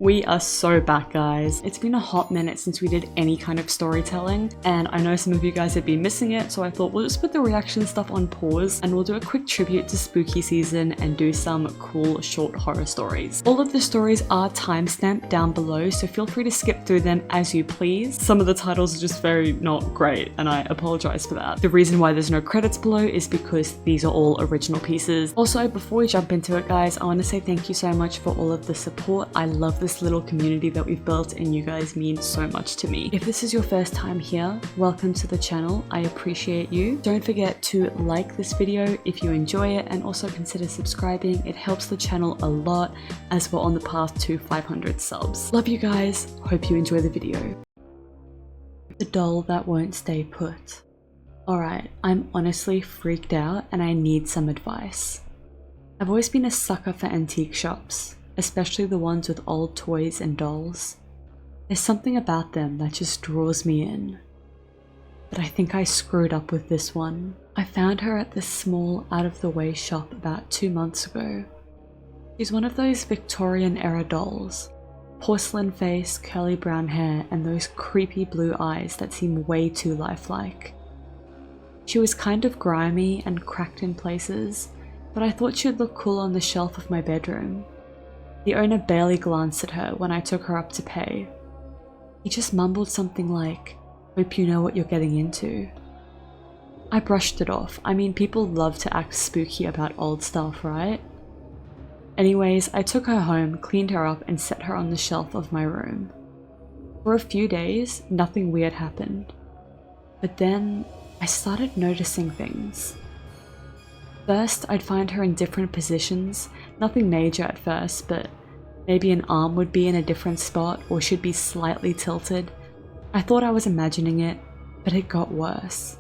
We are so back, guys. It's been a hot minute since we did any kind of storytelling, and I know some of you guys have been missing it, so I thought we'll just put the reaction stuff on pause and we'll do a quick tribute to spooky season and do some cool short horror stories. All of the stories are timestamped down below, so feel free to skip through them as you please. Some of the titles are just very not great, and I apologize for that. The reason why there's no credits below is because these are all original pieces. Also, before we jump into it, guys, I want to say thank you so much for all of the support. I love this little community that we've built, and you guys mean so much to me. If this is your first time here, welcome to the channel. I appreciate you. Don't forget to like this video if you enjoy it, and also consider subscribing. It helps the channel a lot as we're on the path to 500 subs. Love you guys. Hope you enjoy the video. The doll that won't stay put. Alright, I'm honestly freaked out and I need some advice. I've always been a sucker for antique shops, especially the ones with old toys and dolls. There's something about them that just draws me in. But I think I screwed up with this one. I found her at this small, out-of-the-way shop about 2 months ago. She's one of those Victorian-era dolls. Porcelain face, curly brown hair, and those creepy blue eyes that seem way too lifelike. She was kind of grimy and cracked in places, but I thought she'd look cool on the shelf of my bedroom. The owner barely glanced at her when I took her up to pay. He just mumbled something like, "Hope you know what you're getting into." I brushed it off. I mean, people love to act spooky about old stuff, right? Anyways, I took her home, cleaned her up, and set her on the shelf of my room. For a few days, nothing weird happened. But then, I started noticing things. First, I'd find her in different positions, nothing major at first, but maybe an arm would be in a different spot or should be slightly tilted. I thought I was imagining it, but it got worse.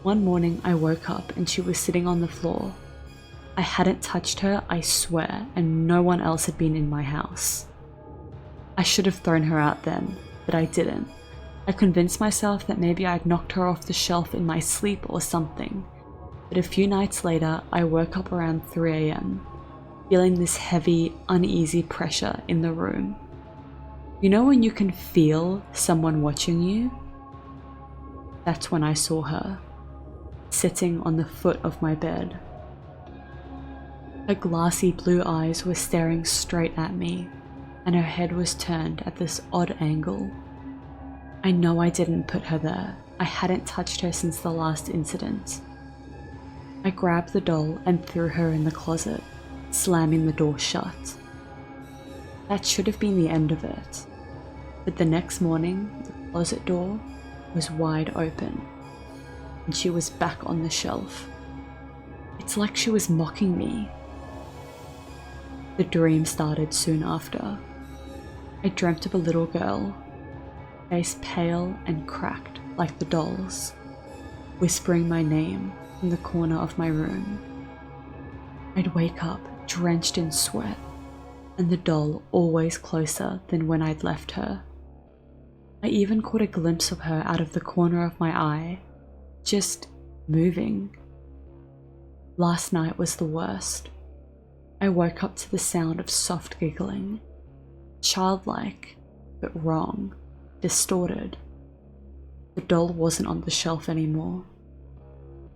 One morning I woke up and she was sitting on the floor. I hadn't touched her, I swear, and no one else had been in my house. I should have thrown her out then, but I didn't. I convinced myself that maybe I'd knocked her off the shelf in my sleep or something. But a few nights later, I woke up around 3 AM, feeling this heavy, uneasy pressure in the room. You know when you can feel someone watching you? That's when I saw her, sitting on the foot of my bed. Her glassy blue eyes were staring straight at me, and her head was turned at this odd angle. I know I didn't put her there. I hadn't touched her since the last incident. I grabbed the doll and threw her in the closet, slamming the door shut. That should have been the end of it. But the next morning, the closet door was wide open, and she was back on the shelf. It's like she was mocking me. The dream started soon after. I dreamt of a little girl, face pale and cracked like the doll's, whispering my name in the corner of my room. I'd wake up drenched in sweat, and the doll always closer than when I'd left her. I even caught a glimpse of her out of the corner of my eye, just moving. Last night was the worst. I woke up to the sound of soft giggling, childlike, but wrong, distorted. The doll wasn't on the shelf anymore.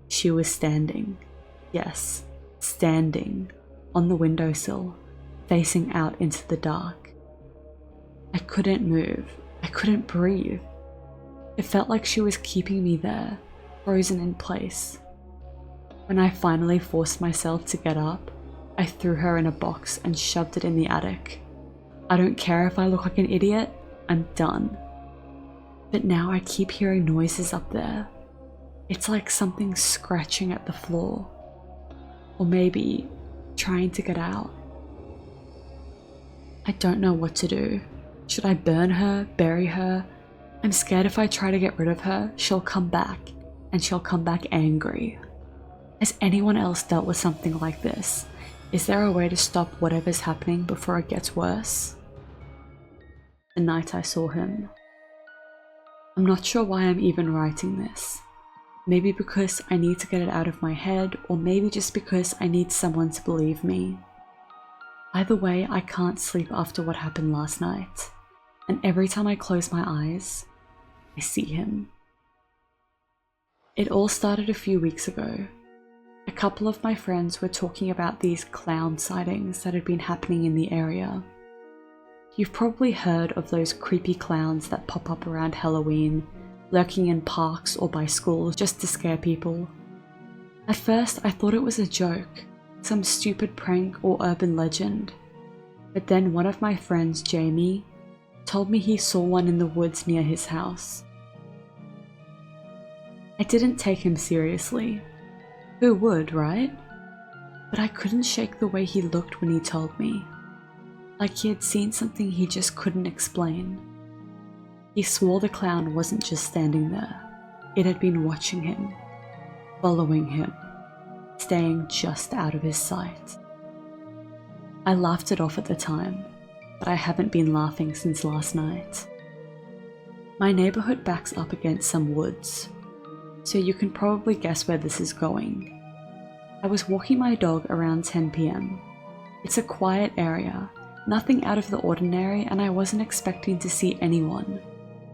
She was standing, yes, standing, on the windowsill, facing out into the dark. I couldn't move. I couldn't breathe. It felt like she was keeping me there, frozen in place. When I finally forced myself to get up, I threw her in a box and shoved it in the attic. I don't care if I look like an idiot, I'm done. But now I keep hearing noises up there. It's like something scratching at the floor. Or maybe trying to get out. I don't know what to do. Should I burn her, bury her? I'm scared if I try to get rid of her, she'll come back, and she'll come back angry. Has anyone else dealt with something like this? Is there a way to stop whatever's happening before it gets worse? The night I saw him. I'm not sure why I'm even writing this. Maybe because I need to get it out of my head, or maybe just because I need someone to believe me. Either way, I can't sleep after what happened last night, and every time I close my eyes, I see him. It all started a few weeks ago. A couple of my friends were talking about these clown sightings that had been happening in the area. You've probably heard of those creepy clowns that pop up around Halloween, lurking in parks or by schools just to scare people. At first, I thought it was a joke, some stupid prank or urban legend. But then one of my friends, Jamie, told me he saw one in the woods near his house. I didn't take him seriously. Who would, right? But I couldn't shake the way he looked when he told me. Like he had seen something he just couldn't explain. He swore the clown wasn't just standing there. It had been watching him, following him, staying just out of his sight. I laughed it off at the time, but I haven't been laughing since last night. My neighborhood backs up against some woods, so you can probably guess where this is going. I was walking my dog around 10 p.m. It's a quiet area, nothing out of the ordinary, and I wasn't expecting to see anyone,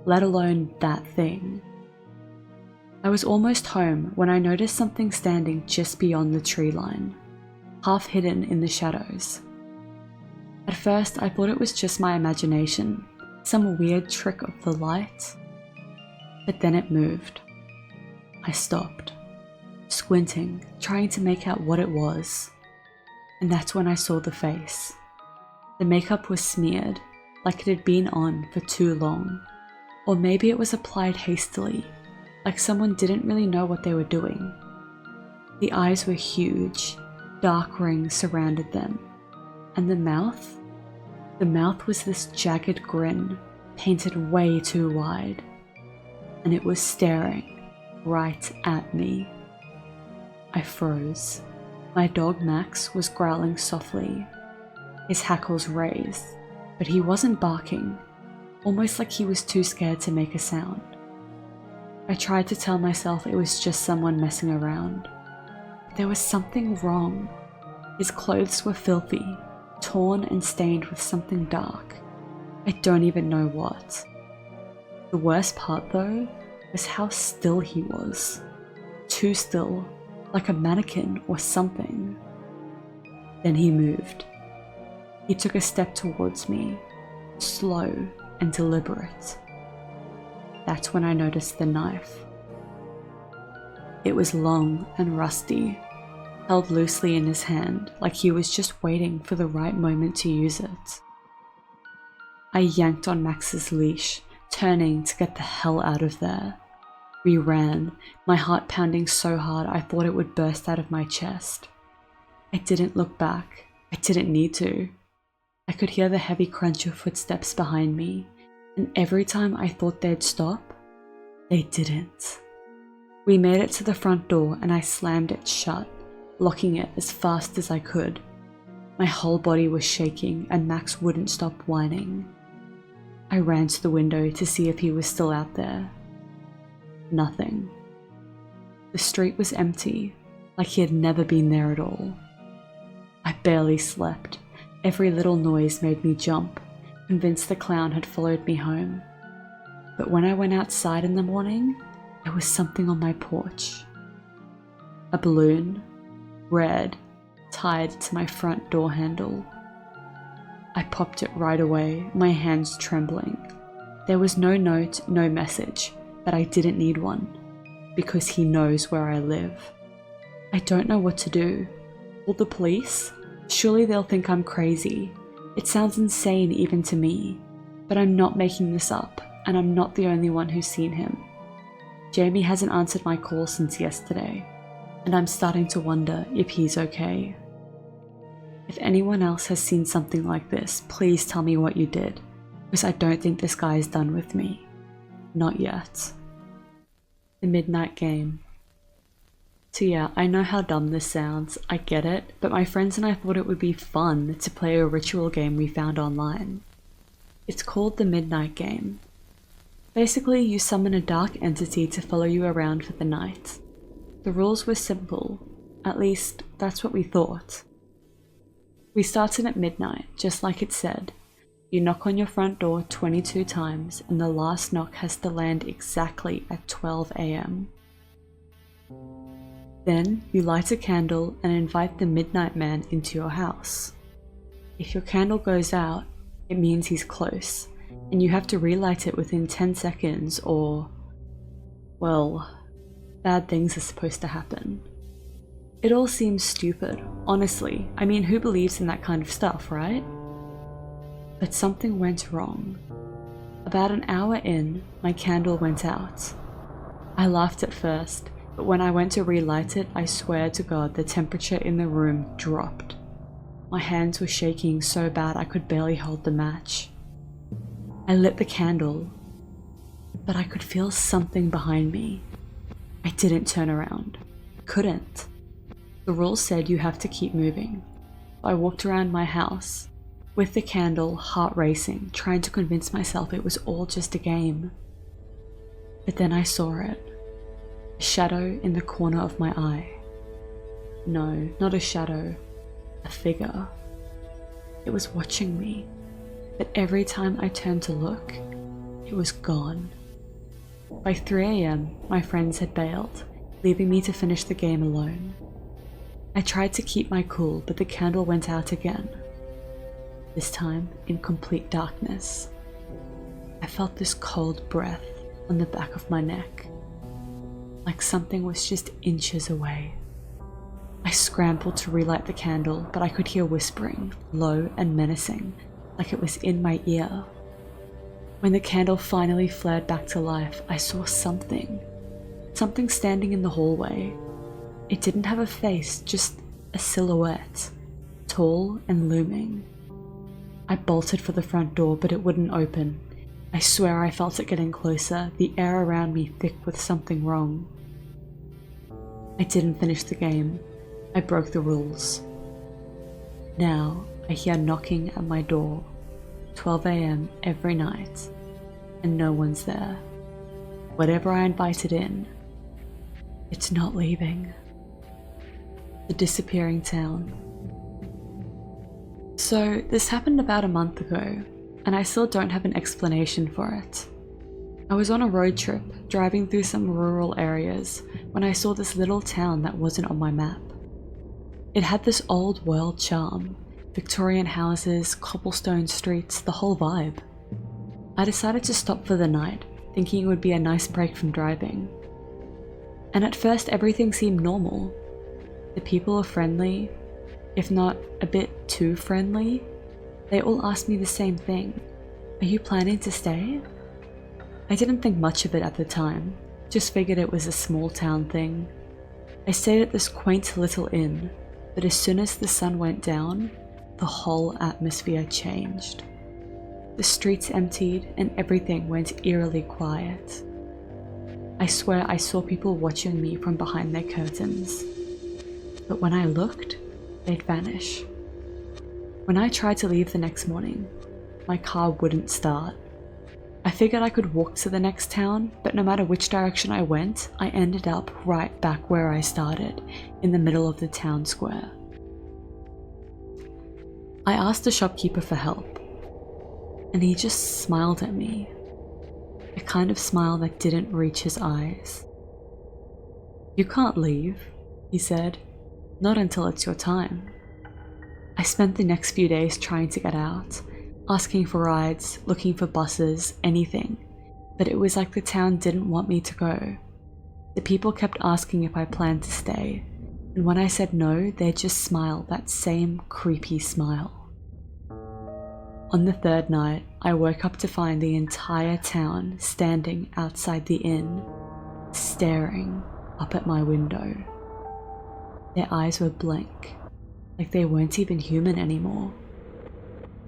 let alone that thing. I was almost home when I noticed something standing just beyond the tree line, half hidden in the shadows. At first, I thought it was just my imagination, some weird trick of the light. But then it moved. I stopped, squinting, trying to make out what it was. And that's when I saw the face. The makeup was smeared, like it had been on for too long. Or maybe it was applied hastily, like someone didn't really know what they were doing. The eyes were huge, dark rings surrounded them. And the mouth? The mouth was this jagged grin, painted way too wide. And it was staring right at me. I froze. My dog Max was growling softly, his hackles raised, but he wasn't barking, almost like he was too scared to make a sound. I tried to tell myself it was just someone messing around, but there was something wrong. His clothes were filthy, torn and stained with something dark. I don't even know what. The worst part though was how still he was. Too still, like a mannequin or something. Then he moved. He took a step towards me, slow and deliberate. That's when I noticed the knife. It was long and rusty, held loosely in his hand like he was just waiting for the right moment to use it. I yanked on Max's leash, turning to get the hell out of there. We ran, my heart pounding so hard I thought it would burst out of my chest. I didn't look back. I didn't need to. I could hear the heavy crunch of footsteps behind me, and every time I thought they'd stop, they didn't. We made it to the front door and I slammed it shut, locking it as fast as I could. My whole body was shaking and Max wouldn't stop whining. I ran to the window to see if he was still out there. Nothing. The street was empty, like he had never been there at all. I barely slept. Every little noise made me jump, convinced the clown had followed me home. But when I went outside in the morning, there was something on my porch. A balloon, red, tied to my front door handle. I popped it right away, my hands trembling. There was no note, no message, but I didn't need one, because he knows where I live. I don't know what to do. Call the police? Surely they'll think I'm crazy. It sounds insane even to me, but I'm not making this up, and I'm not the only one who's seen him. Jamie hasn't answered my call since yesterday, and I'm starting to wonder if he's okay. If anyone else has seen something like this, please tell me what you did, because I don't think this guy is done with me. Not yet. The Midnight Game. So yeah, I know how dumb this sounds, I get it, but my friends and I thought it would be fun to play a ritual game we found online. It's called the Midnight Game. Basically, you summon a dark entity to follow you around for the night. The rules were simple, at least that's what we thought. We started at midnight, just like it said. You knock on your front door 22 times, and the last knock has to land exactly at 12 AM. Then you light a candle and invite the midnight man into your house. If your candle goes out, it means he's close, and you have to relight it within 10 seconds or, well, bad things are supposed to happen. It all seems stupid, honestly. I mean, who believes in that kind of stuff, right? But something went wrong. About an hour in, my candle went out. I laughed at first, but when I went to relight it, I swear to God the temperature in the room dropped. My hands were shaking so bad I could barely hold the match. I lit the candle, but I could feel something behind me. I didn't turn around. Couldn't. The rules said you have to keep moving. I walked around my house, with the candle, heart racing, trying to convince myself it was all just a game. But then I saw it. A shadow in the corner of my eye. No, not a shadow. A figure. It was watching me, but every time I turned to look, it was gone. By 3 AM, my friends had bailed, leaving me to finish the game alone. I tried to keep my cool, but the candle went out again. This time in complete darkness. I felt this cold breath on the back of my neck, like something was just inches away. I scrambled to relight the candle, but I could hear whispering, low and menacing, like it was in my ear. When the candle finally flared back to life, I saw something standing in the hallway. It didn't have a face, just a silhouette, tall and looming. I bolted for the front door, but it wouldn't open. I swear I felt it getting closer, the air around me thick with something wrong. I didn't finish the game. I broke the rules. Now I hear knocking at my door, 12 AM every night, and no one's there. Whatever I invited in, it's not leaving. The disappearing town. So this happened about a month ago, and I still don't have an explanation for it. I was on a road trip, driving through some rural areas, when I saw this little town that wasn't on my map. It had this old world charm, Victorian houses, cobblestone streets, the whole vibe. I decided to stop for the night, thinking it would be a nice break from driving. And at first everything seemed normal. The people were friendly, if not a bit too friendly. They all asked me the same thing. Are you planning to stay? I didn't think much of it at the time, just figured it was a small town thing. I stayed at this quaint little inn, but as soon as the sun went down, the whole atmosphere changed. The streets emptied and everything went eerily quiet. I swear I saw people watching me from behind their curtains. But when I looked, they'd vanish. When I tried to leave the next morning, my car wouldn't start. I figured I could walk to the next town, but no matter which direction I went, I ended up right back where I started, in the middle of the town square. I asked the shopkeeper for help, and he just smiled at me. A kind of smile that didn't reach his eyes. "You can't leave," he said. "Not until it's your time." I spent the next few days trying to get out, asking for rides, looking for buses, anything, but it was like the town didn't want me to go. The people kept asking if I planned to stay, and when I said no, they'd just smile, that same creepy smile. On the third night, I woke up to find the entire town standing outside the inn, staring up at my window. Their eyes were blank, like they weren't even human anymore.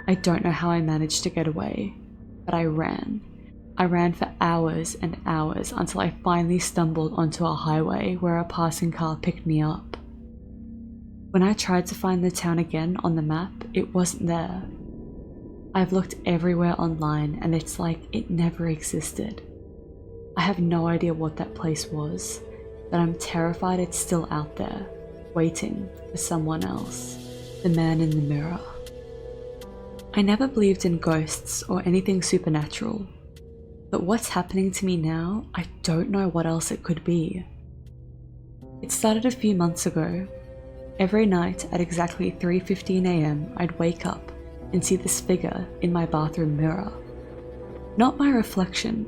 I don't know how I managed to get away, but I ran. I ran for hours and hours until I finally stumbled onto a highway where a passing car picked me up. When I tried to find the town again on the map, it wasn't there. I've looked everywhere online and it's like it never existed. I have no idea what that place was, but I'm terrified it's still out there, waiting for someone else. The man in the mirror. I never believed in ghosts or anything supernatural, but what's happening to me now, I don't know what else it could be. It started a few months ago. Every night at exactly 3:15 AM, I'd wake up and see this figure in my bathroom mirror. Not my reflection,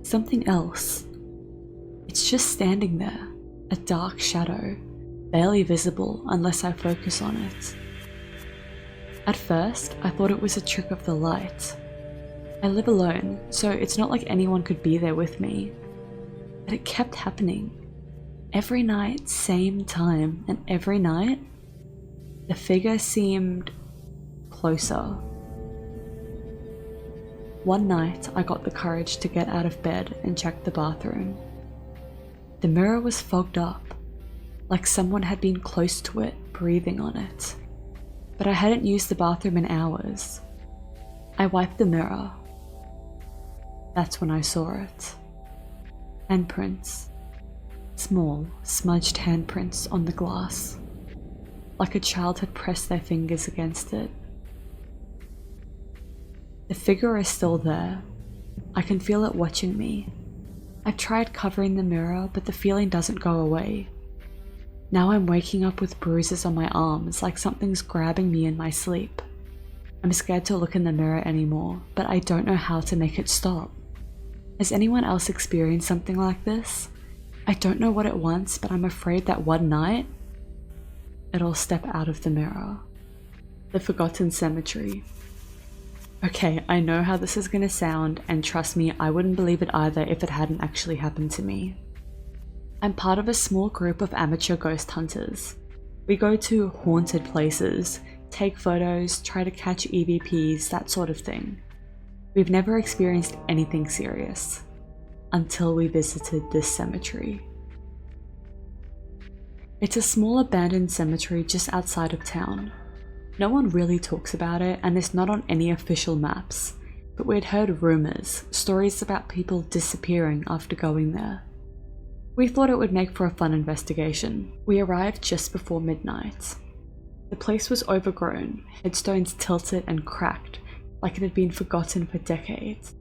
something else. It's just standing there, a dark shadow, barely visible unless I focus on it. At first, I thought it was a trick of the light. I live alone, so it's not like anyone could be there with me. But it kept happening. Every night, same time, and every night, the figure seemed closer. One night, I got the courage to get out of bed and check the bathroom. The mirror was fogged up, like someone had been close to it, breathing on it. But I hadn't used the bathroom in hours. I wiped the mirror. That's when I saw it. Handprints. Small, smudged handprints on the glass. Like a child had pressed their fingers against it. The figure is still there. I can feel it watching me. I've tried covering the mirror, but the feeling doesn't go away. Now I'm waking up with bruises on my arms, like something's grabbing me in my sleep. I'm scared to look in the mirror anymore, but I don't know how to make it stop. Has anyone else experienced something like this? I don't know what it wants, but I'm afraid that one night, it'll step out of the mirror. The Forgotten Cemetery. Okay, I know how this is gonna sound, and trust me, I wouldn't believe it either if it hadn't actually happened to me. I'm part of a small group of amateur ghost hunters. We go to haunted places, take photos, try to catch EVPs, that sort of thing. We've never experienced anything serious, until we visited this cemetery. It's a small abandoned cemetery just outside of town. No one really talks about it, and it's not on any official maps, but we'd heard rumors, stories about people disappearing after going there. We thought it would make for a fun investigation. We arrived just before midnight. The place was overgrown, headstones tilted and cracked, like it had been forgotten for decades.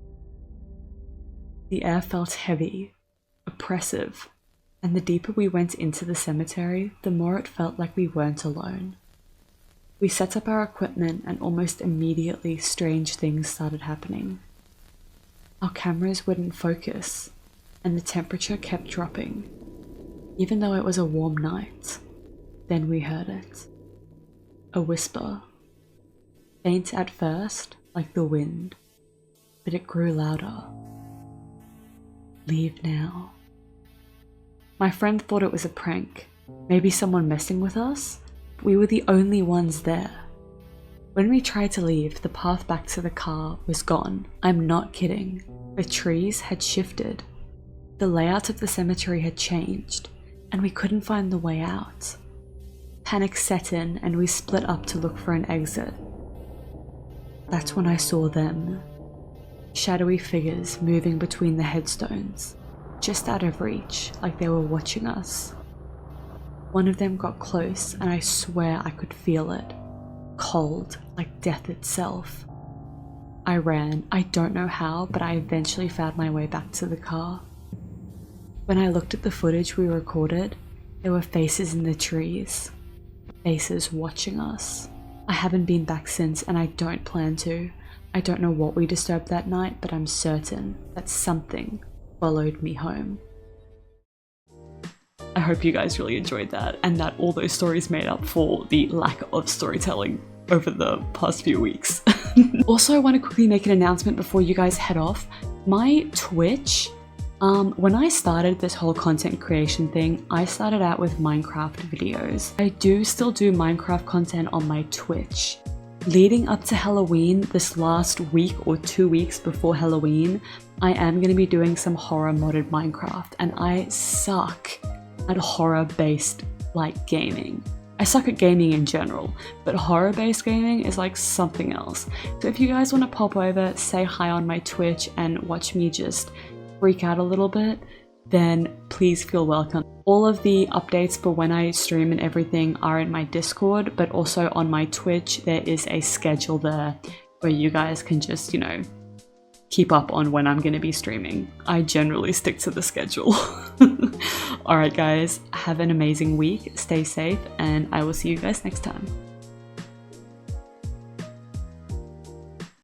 The air felt heavy, oppressive, and the deeper we went into the cemetery, the more it felt like we weren't alone. We set up our equipment, and almost immediately strange things started happening. Our cameras wouldn't focus, and the temperature kept dropping, even though it was a warm night. Then we heard it. A whisper. Faint at first, like the wind, but it grew louder. Leave now. My friend thought it was a prank, maybe someone messing with us. We were the only ones there. When we tried to leave, the path back to the car was gone. I'm not kidding. The trees had shifted. The layout of the cemetery had changed, and we couldn't find the way out. Panic set in, and we split up to look for an exit. That's when I saw them. Shadowy figures moving between the headstones, just out of reach, like they were watching us. One of them got close, and I swear I could feel it. Cold, like death itself. I ran. I don't know how, but I eventually found my way back to the car. When I looked at the footage we recorded, there were faces in the trees. Faces watching us. I haven't been back since, and I don't plan to. I don't know what we disturbed that night, but I'm certain that something followed me home. I hope you guys really enjoyed that, and that all those stories made up for the lack of storytelling over the past few weeks. Also, I want to quickly make an announcement before you guys head off. My Twitch, when I started this whole content creation thing, I started out with Minecraft videos. I do still do Minecraft content on my Twitch. Leading up to Halloween, this last week or 2 weeks before Halloween, I am going to be doing some horror modded Minecraft, and I suck at horror-based like gaming. I suck at gaming in general, but horror-based gaming is like something else. So if you guys want to pop over, say hi on my Twitch and watch me just freak out a little bit, then please feel welcome. All of the updates for when I stream and everything are in my Discord, but also on my Twitch there is a schedule there where you guys can just, you know, keep up on when I'm going to be streaming. I generally stick to the schedule. Alright guys, have an amazing week, stay safe, and I will see you guys next time.